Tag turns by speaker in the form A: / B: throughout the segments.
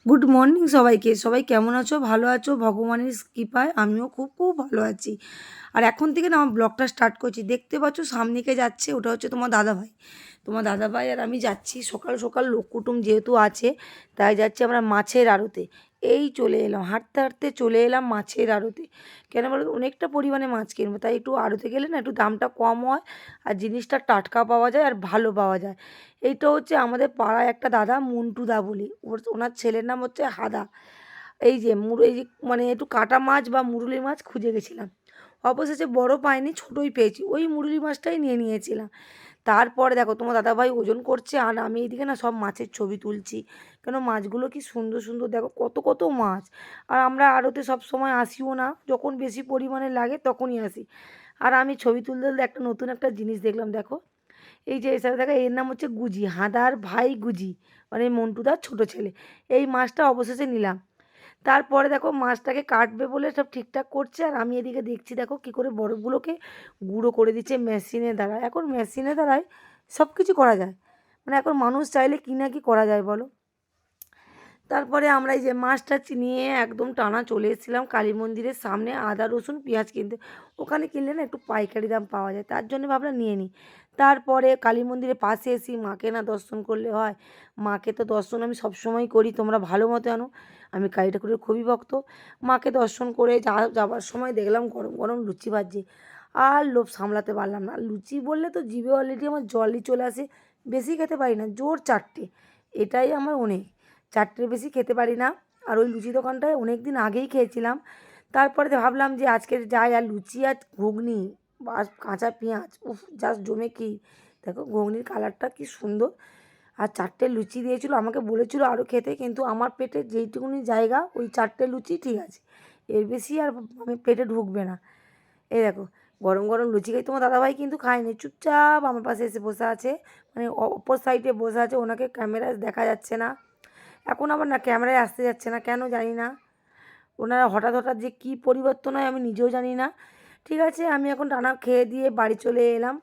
A: Good morning সবাইকে। সবাই কেমন আছো? ভালো আছো? ভগবানের কৃপায় আমিও খুব, খুব ভালো আছি। আর এখন থেকে না আমার ব্লগটা স্টার্ট করছি। দেখতে পাচ্ছ সামনে কে যাচ্ছে, ওটা হচ্ছে তোমার দাদাভাই। তোমার দাদাভাই আর আমি যাচ্ছি সকাল, সকাল লোক কুটুম যেহেতু আছে, তাই যাচ্ছি আমরা মাছের আড়তে। এই চলে এলাম, হাঁটতে, হাঁটতে চলে এলাম মাছের আড়তে। কেন বলো তো? অনেকটা পরিমাণে মাছ কিনবো, তাই একটু আড়তে গেলে না একটু দামটা কম হয় আর জিনিসটা টাটকা পাওয়া যায় আর ভালো পাওয়া যায়। এইটা হচ্ছে আমাদের পাড়ায় একটা দাদা মন্টু দা বলি, ওনার ছেলের নাম হচ্ছে হাদা। এই যে মানে একটু কাটা মাছ বা মুরুলি মাছ খুঁজে গেছিলাম, অবশেষে বড় পাইনি, ছোটোই পেয়েছি, ওই মুরুলি মাছটাই নিয়ে নিয়েছিলাম। তারপরে দেখো তোমার দাদাভাই ওজন করছে আর আমি এইদিকে না সব মাছের ছবি তুলছি। কেন মাছগুলো কি সুন্দর সুন্দর, দেখো কত কত মাছ। আর আমরা আড়তে সব সময় আসিও না, যখন বেশি পরিমাণে লাগে তখনই আসি। আর আমি ছবি তুলতে তুলতে একটা নতুন একটা জিনিস দেখলাম, দেখো এই যে এসে দেখা, এর নাম হচ্ছে গুজি, হাঁদার ভাই গুজি, মানে মন্টুদার ছোটো ছেলে। এই মাছটা অবশেষে নিলাম। তারপরে দেখো মাছটাকে কাটবে বলে সব ঠিকঠাক করছে আর আমি এদিকে দেখছি দেখো কী করে বরফগুলোকে গুঁড়ো করে দিচ্ছে মেশিনের দ্বারা। এখন মেশিনের দ্বারাই সব কিছু করা যায়, মানে এখন মানুষ চাইলে কী না কি করা যায় বলো। তারপরে আমরা এই যে মাছটা নিয়ে একদম টানা চলে এসেছিলাম কালী মন্দিরের সামনে আদা রসুন পেঁয়াজ কিনতে। ওখানে কিনলে না একটু পাইকারি দাম পাওয়া যায়, তার জন্য ভাবলাম নিয়ে নিই। তারপরে কালী মন্দিরের পাশে এসি, মাকে না দর্শন করলে হয়? মাকে তো দর্শন আমি সবসময় করি, তোমরা ভালো মতো জানো আমি কালী ঠাকুরের খুবই ভক্ত। মাকে দর্শন করে যাবার সময় দেখলাম গরম গরম লুচি ভাজছে। আর লোভ সামলাতে পারলাম না, লুচি বললে তো জিভে অলরেডি আমার জলই চলে আসে। বেশি খেতে পারি না, জোর চারটে, এটাই আমার অনেক। চারটের বেশি খেতে পারি না। আর ওই লুচি দোকানটায় অনেক দিন আগেই খেয়েছিলাম। তারপরে তো ভাবলাম যে আজকে যাই, আর লুচি আর ঘুগনি আর কাঁচা পেঁয়াজ, উফ জাস্ট জমে কি। দেখো ঘুগনির কালারটা কি সুন্দর। আর চারটে লুচি দিয়েছিল, আমাকে বলেছিল আরও খেতে, কিন্তু আমার পেটে যেইটুকুনি জায়গা ওই চারটে লুচি ঠিক আছে, এর বেশি আর আমি পেটে ঢুকবে না। এই দেখো গরম গরম লুচি খাই। তোমার দাদাভাই কিন্তু খায়নি, চুপচাপ আমার পাশে এসে বসে আছে, মানে অপর সাইডে বসে আছে, ওনাকে ক্যামেরায় দেখা যাচ্ছে না। এখন আবার না ক্যামেরায় আসতে যাচ্ছে না, কেন জানি না। ওনারা হঠাৎ হঠাৎ যে কী পরিবর্তন হয় আমি নিজেও জানি না। ঠিক আছে, আমি এখন রান্না খেয়ে দিয়ে বাড়ি চলে এলাম।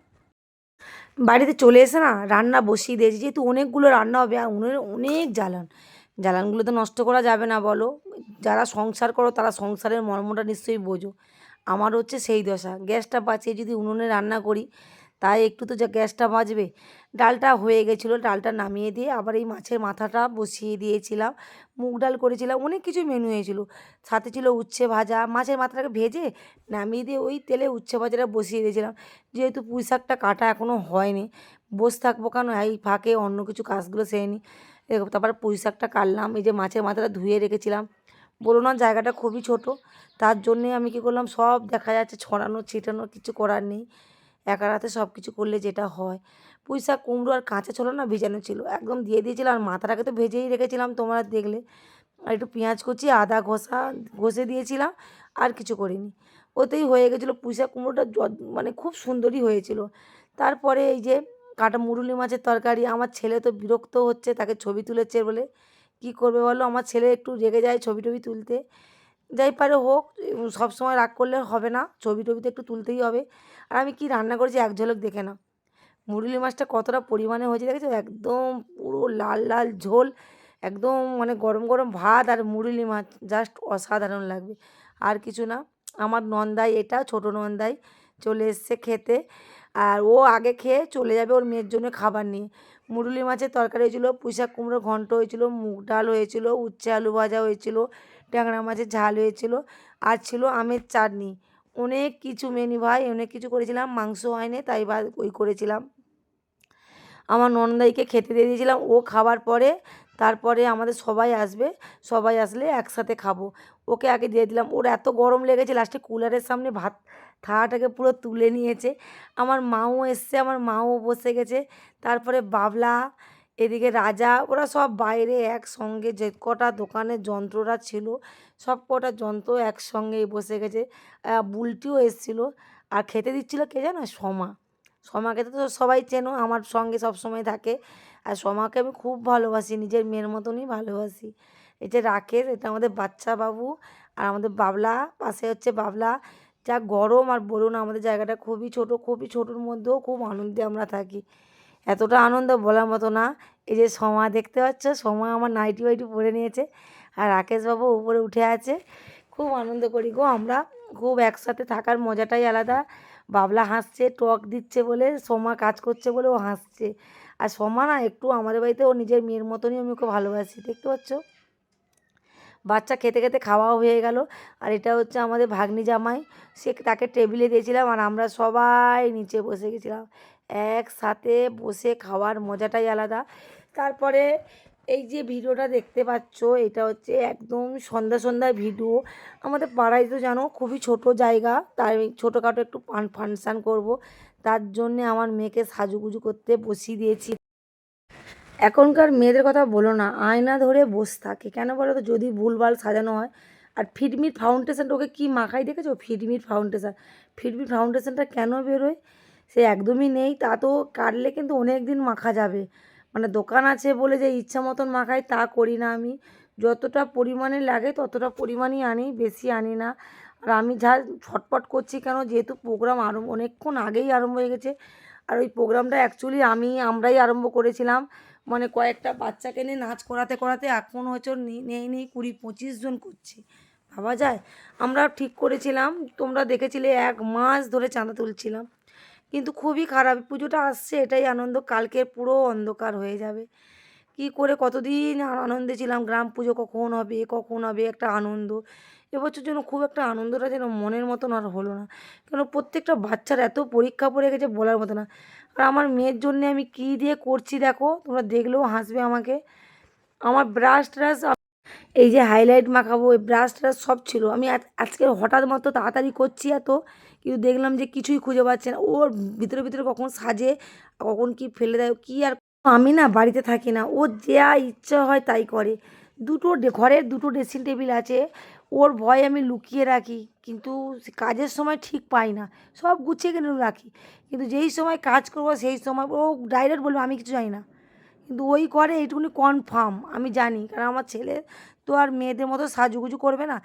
A: বাড়িতে চলে এসে না রান্না বসিয়ে দিয়েছি, যেহেতু অনেকগুলো রান্না হবে আর উনুনে অনেক জ্বালান। জ্বালানগুলো তো নষ্ট করা যাবে না বলো। যারা সংসার করো তারা সংসারের মর্মটা নিশ্চয়ই বোঝো। আমার হচ্ছে সেই দশা, গ্যাসটা বাঁচিয়ে যদি উনুনে রান্না করি, তাই একটু তো যা গ্যাসটা বাঁচবে। ডালটা হয়ে গেছিলো, ডালটা নামিয়ে দিয়ে আবার এই মাছের মাথাটা বসিয়ে দিয়েছিলাম। মুগ ডাল করেছিলাম, অনেক কিছু মেনু হয়েছিল। সাথে ছিল উচ্ছে ভাজা, মাছের মাথাটাকে ভেজে নামিয়ে দিয়ে ওই তেলে উচ্ছে ভাজাটা বসিয়ে দিয়েছিলাম। যেহেতু পুঁই শাকটা কাটা এখনও হয়নি, বসে থাকবো কেন, এই ফাঁকে অন্য কিছু কাজগুলো সেরে নিই। এরকম তারপর পুঁই শাকটা কাটলাম, এই যে মাছের মাথাটা ধুয়ে রেখেছিলাম। বলো না জায়গাটা খুবই ছোট, তার জন্যে আমি কী করলাম, সব দেখা যাচ্ছে ছড়ানো ছিটানো, কিছু করার নেই। একা হাতে সব কিছু করলে যেটা হয়। পুঁই শাক, কুমড়ো আর কাঁচা ছোলা না ভেজানো ছিল, একদম দিয়ে দিয়েছিলাম। আর মাথাটাকে তো ভেজেই রেখেছিলাম, তোমরা দেখলে। আর একটু পেঁয়াজ কুচি আদা ঘষে দিয়েছিলাম, আর কিছু করিনি। ওতেই হয়ে গেছিলো পুঁই শাক কুমড়োটা, মানে খুব সুন্দরই হয়েছিল। তারপরে এই যে কাটা মুরুলি মাছের তরকারি, আমার ছেলে তো বিরক্ত হচ্ছে, তাকে ছবি তুলেছে বলে। কী করবে বলো, আমার ছেলে একটু রেগে যায় ছবি টবি তুলতে। যাই পারে হোক, সবসময় রাগ করলে হবে না, ছবি টবি তো একটু তুলতেই হবে। আর আমি কি রান্না করেছি এক ঝলক দেখে নাও। মুরুলি মাছটা কতটা পরিমাণে হয়েছে দেখেছো, একদম পুরো লাল লাল ঝোল, একদম মানে গরম গরম ভাত আর মুরুলি মাছ, জাস্ট অসাধারণ লাগবে। আর কিছু না। আমার নন্দাই, এটা ছোটো নন্দাই চলে এসছে খেতে। আর ও আগে খেয়ে চলে যাবে ওর মেয়ের জন্য খাবার নিয়ে। মুরুলি মাছের তরকারি হয়েছিলো, পুঁই শাক কুমড়ো ঘন্ট হয়েছিলো, মুগ ডাল হয়েছিলো, উচ্ছে আলু ভাজা হয়েছিলো, ট্যাংরা মাছের ঝাল হয়েছিলো, আর ছিল আমের চাটনি। অনেক কিছু মেনু ভাই, অনেক কিছু করেছিলাম, মাংস হয়নি তাই বা ওই করেছিলাম। আমার ননদাইকে খেতে দিয়ে দিয়েছিলাম, ও খাবার পরে তারপরে আমাদের সবাই আসবে, সবাই আসলে একসাথে খাবো। ওকে আগে দিয়ে দিলাম, ওর এত গরম লেগেছে লাস্টে কুলারের সামনে ভাত থালাটাকে পুরো তুলে নিয়েছে। আমার মাও এসছে, আমার মাও বসে গেছে। তারপরে বাবলা, এদিকে রাজা, ওরা সব বাইরে একসঙ্গে যে কটা দোকানের যন্ত্ররা ছিল, সব কটা যন্ত্র একসঙ্গেই বসে গেছে। বুলটিও এসছিল। আর খেতে দিচ্ছিল কে জানো, সমা। সোমাকে তো সবাই চেনো, আমার সঙ্গে সব সময় থাকে। আর সোমাকে আমি খুব ভালোবাসি, নিজের মেয়ের মতনই ভালোবাসি। এই যে রাকেশ, এটা আমাদের বাচ্চা বাবু। আর আমাদের বাবলা, পাশে হচ্ছে বাবলা। যা গরম আর বলুন, আমাদের জায়গাটা খুবই ছোট, খুবই ছোটোর মধ্যেও খুব আনন্দে আমরা থাকি। এতটা আনন্দ বলার মতো না। এই যে সোমা দেখতে পাচ্ছ, সোমা আমার নাইটি ওয়াইটি পরে নিয়েছে, আর রাকেশবাবু উপরে উঠে আছে। খুব আনন্দ করি গো আমরা, খুব একসাথে থাকার মজাটাই আলাদা। বাবলা হাসছে, টক দিচ্ছে বলে, সোমা কাজ করছে বলে ও হাসছে। আর সোমা না একটু আমাদের বাড়িতে ও নিজের মেয়ের মতনই, আমি ওকে ভালোবাসি। দেখতে পাচ্ছ, বাচ্চা খেতে খেতে খাওয়াও হয়ে গেল। আর এটা হচ্ছে আমাদের ভাগ্নি জামাই, সে তাকে টেবিলে দিয়েছিলাম আর আমরা সবাই নিচে বসে গেছিলাম। একসাথে বসে খাওয়ার মজাটাই আলাদা। তারপরে এই যে ভিডিওটা দেখতে পাচ্ছ, এটা হচ্ছে একদম সন্ধ্যা সন্ধ্যায় ভিডিও। আমাদের পাড়ায় তো জানো খুবই ছোট জায়গা, তাই ছোটোখাটো একটু ফাংশান করব, তার জন্যে আমার মেয়েকে সাজুগুজু করতে বসিয়ে দিয়েছি। এখনকার মেয়েদের কথা বলো না, আয়না ধরে বসে থাকে কেন বলো তো, যদি ভুলভাল সাজানো হয়। আর ফিটমিট ফাউন্ডেশনটা ওকে কী মাখাই দেখেছো, ফিটমিট ফাউন্ডেশন। ফিটমিট ফাউন্ডেশনটা কেন বেরোয়, সে একদমই নেই, তা তো কাটলে কিন্তু অনেক দিন মাখা যাবে। মানে দোকান আছে বলে যে ইচ্ছা মতন মাখাই তা করি না আমি, যতটা পরিমাণে লাগে ততটা পরিমাণই আনি, বেশি আনি না। আর আমি যা ছটপট করছি কেন, যেহেতু প্রোগ্রাম অনেকক্ষণ আগেই আরম্ভ হয়ে গেছে। আর ওই প্রোগ্রামটা অ্যাকচুয়ালি আমরাই আরম্ভ করেছিলাম, মানে কয়েকটা বাচ্চাকে নিয়ে নাচ করাতে করাতে এখন হয়তো নেই নেই 20-25 জন করছে, ভাবা যায়। আমরা ঠিক করেছিলাম, তোমরা দেখেছিলে 1 মাস ধরে চাঁদা তুলছিলাম, কিন্তু খুবই খারাপ। পুজোটা আসছে এটাই আনন্দ, কালকে পুরো অন্ধকার হয়ে যাবে। কি করে কতদিন আনন্দে ছিলাম, গ্রাম পুজো কখন হবে কখন হবে, একটা আনন্দ। এবছর যেন খুব একটা আনন্দটা যেন মনের মতন আর হলো না, কেন প্রত্যেকটা বাচ্চার এত পরীক্ষা পড়ে গেছে বলার মতো না। আর আমার মেয়ের জন্যে আমি কী দিয়ে করছি দেখো, তোমরা দেখলেও হাসবে আমাকে। আমার ব্রাশ ট্রাশ, এই যে হাইলাইট মাখাবো, এই ব্রাশ ট্রাশ সব ছিল। আমি আজকে হঠাৎ মতো তাড়াতাড়ি করছি এত, কিন্তু দেখলাম যে কিছুই খুঁজে পাচ্ছে না। ওর ভিতরে ভিতরে কখন সাজে, কখন কি ফেলে দেয়, কি আর। আমি না বাড়িতে থাকি না, ওর যা ইচ্ছা হয় তাই করে। ঘরের দুটো ড্রেসিং টেবিল আছে, ওর ভয় আমি লুকিয়ে রাখি, কিন্তু কাজের সময় ঠিক পাই না, সব গুছিয়ে কিনে রাখি। কিন্তু যেই সময় কাজ করবো সেই সময় ও ডাইরেক্ট বলবে আমি কিছু জানি না, কিন্তু ওই করে এইটুকুনি কনফার্ম আমি জানি, কারণ আমার ছেলে তো আর মেয়েদের মতো সাজুগুজু করবে না।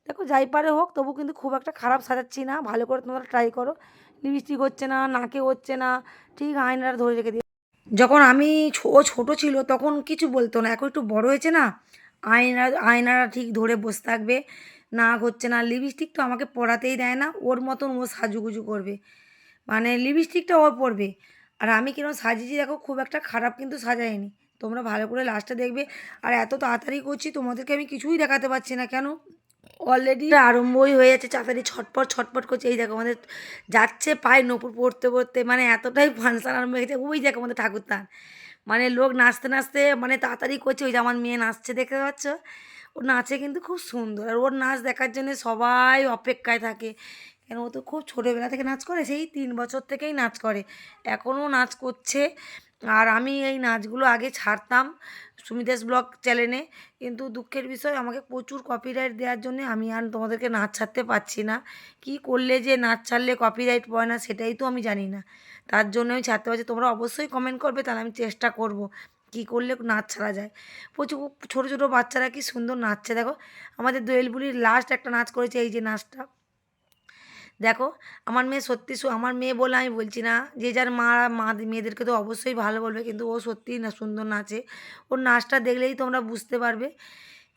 A: দেখো যাই পারে হোক, তবু কিন্তু খুব একটা খারাপ সাজাচ্ছি না, ভালো করে তোমরা ট্রাই করো। লিপস্টিক হচ্ছে না, নাকে হচ্ছে না, ঠিক আয়নাটা ধরে রেখে দিই। যখন আমি ও ছোটো ছিল তখন কিছু বলতো না, এখন একটু বড় হয়েছে না, আয়নাটা ঠিক ধরে বসে থাকবে। নাক হচ্ছে না, লিপস্টিক তো আমাকে পরাতেই দেয় না, ওর মতন ও সাজুগুজু করবে, মানে লিপস্টিকটা ওর পরবে। আর আমি কিরকম সাজিয়েছি দেখো, খুব একটা খারাপ কিন্তু সাজাইনি, তোমরা ভালো করে লাস্টটা দেখবে। আর এত তাড়াতাড়ি করছি, তোমাদেরকে আমি কিছুই দেখাতে পারছি না, কেন অলরেডি আরম্ভই হয়ে যাচ্ছে, তাড়াতাড়ি ছটপট ছটপট করছে। এই দেখো আমাদের যাচ্ছে পায়ে নপুর পড়তে পড়তে, মানে এতটাই ফাংশন আরম্ভ হয়ে গেছে। ওই দেখো আমাদের ঠাকুরদান, মানে লোক নাচতে নাচতে মানে তাড়াতাড়ি করছে। ওই যে আমার মেয়ে নাচছে দেখতে পাচ্ছ, ও নাচে কিন্তু খুব সুন্দর, আর ওর নাচ দেখার জন্য সবাই অপেক্ষায় থাকে। কেন, ও তো খুব ছোটোবেলা থেকে নাচ করে, সেই 3 বছর থেকেই নাচ করে, এখনও নাচ করছে। আর আমি এই নাচগুলো আগে ছাড়তাম সুমিতেশ ব্লগ চ্যানেলে, কিন্তু দুঃখের বিষয় আমাকে প্রচুর কপিরাইট দেওয়ার জন্য আমি আর তোমাদেরকে নাচ ছাড়তে পারছি না। কি করলে যে নাচ ছাড়লে কপিরাইট পড়ে না সেটাই তো আমি জানি না, তার জন্য আমি ছাড়তে পারছি। তোমরা অবশ্যই কমেন্ট করবে, তাহলে আমি চেষ্টা করব কী করলে নাচ ছাড়া যায়। প্রচুর ছোটো ছোটো বাচ্চারা কি সুন্দর নাচছে দেখো। আমাদের দোয়েল বুড়ির লাস্ট একটা নাচ করেছে, এই যে নাচটা দেখো। আমার মেয়ে সত্যি, আমার মেয়ে বলে আমি বলছি না, যে যার মেয়েদেরকে তো অবশ্যই ভালো বলবে, কিন্তু ও সত্যিই না সুন্দর নাচে। ওর নাচটা দেখলেই তোমরা বুঝতে পারবে।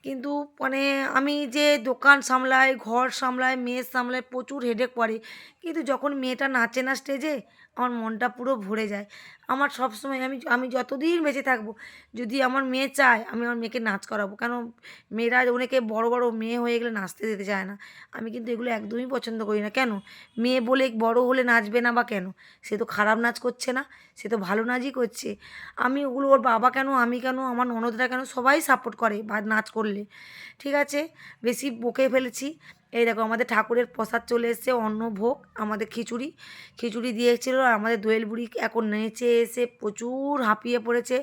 A: কিন্তু মানে আমি যে দোকান সামলাই, ঘর সামলাই, মেয়ে সামলাই, প্রচুর হেডেক পড়ে, কিন্তু যখন মেয়েটা নাচে না স্টেজে, আমার মনটা পুরো ভরে যায়। আমার সবসময় আমি আমি যতদিন বেঁচে থাকবো, যদি আমার মেয়ে চায় আমি আমার মেয়েকে নাচ করাবো, কেন মেয়েরা অনেকে বড় বড় মেয়ে হয়ে গেলে নাচতে দিতে চায় না। আমি কিন্তু এগুলো একদমই পছন্দ করি না। কেন, মেয়ে বলে বড় হলে নাচবে না বা কেন, সে তো খারাপ নাচ করছে না, সে তো ভালো নাচই করছে। আমি ওগুলো, ওর বাবা কেন, আমি কেন, আমার ননদরা কেন, সবাই সাপোর্ট করে বা নাচ করলে। ঠিক আছে, বেশি বকে ফেলেছি। এই দেখো আমাদের ঠাকুরের প্রসাদ চলে এসেছে, অন্নভোগ, আমাদের খিচুড়ি খিচুড়ি দিয়েছিল। আর আমাদের দোয়েল বুড়ি এখন নেচে এসে প্রচুর হাঁপিয়ে পড়েছে।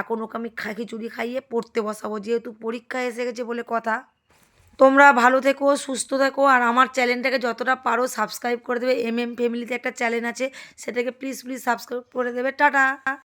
A: এখন ওকে আমি খিচুড়ি খাইয়ে পড়তে বসাবো, যেহেতু পরীক্ষা এসে গেছে বলে কথা। তোমরা ভালো থেকো, সুস্থ থেকো, আর আমার চ্যানেলটাকে যতটা পারো সাবস্ক্রাইব করে দেবে। এমএম ফ্যামিলিতে একটা চ্যানেল আছে, সেটাকে প্লিজ প্লিজ সাবস্ক্রাইব করে দেবে। টাটা।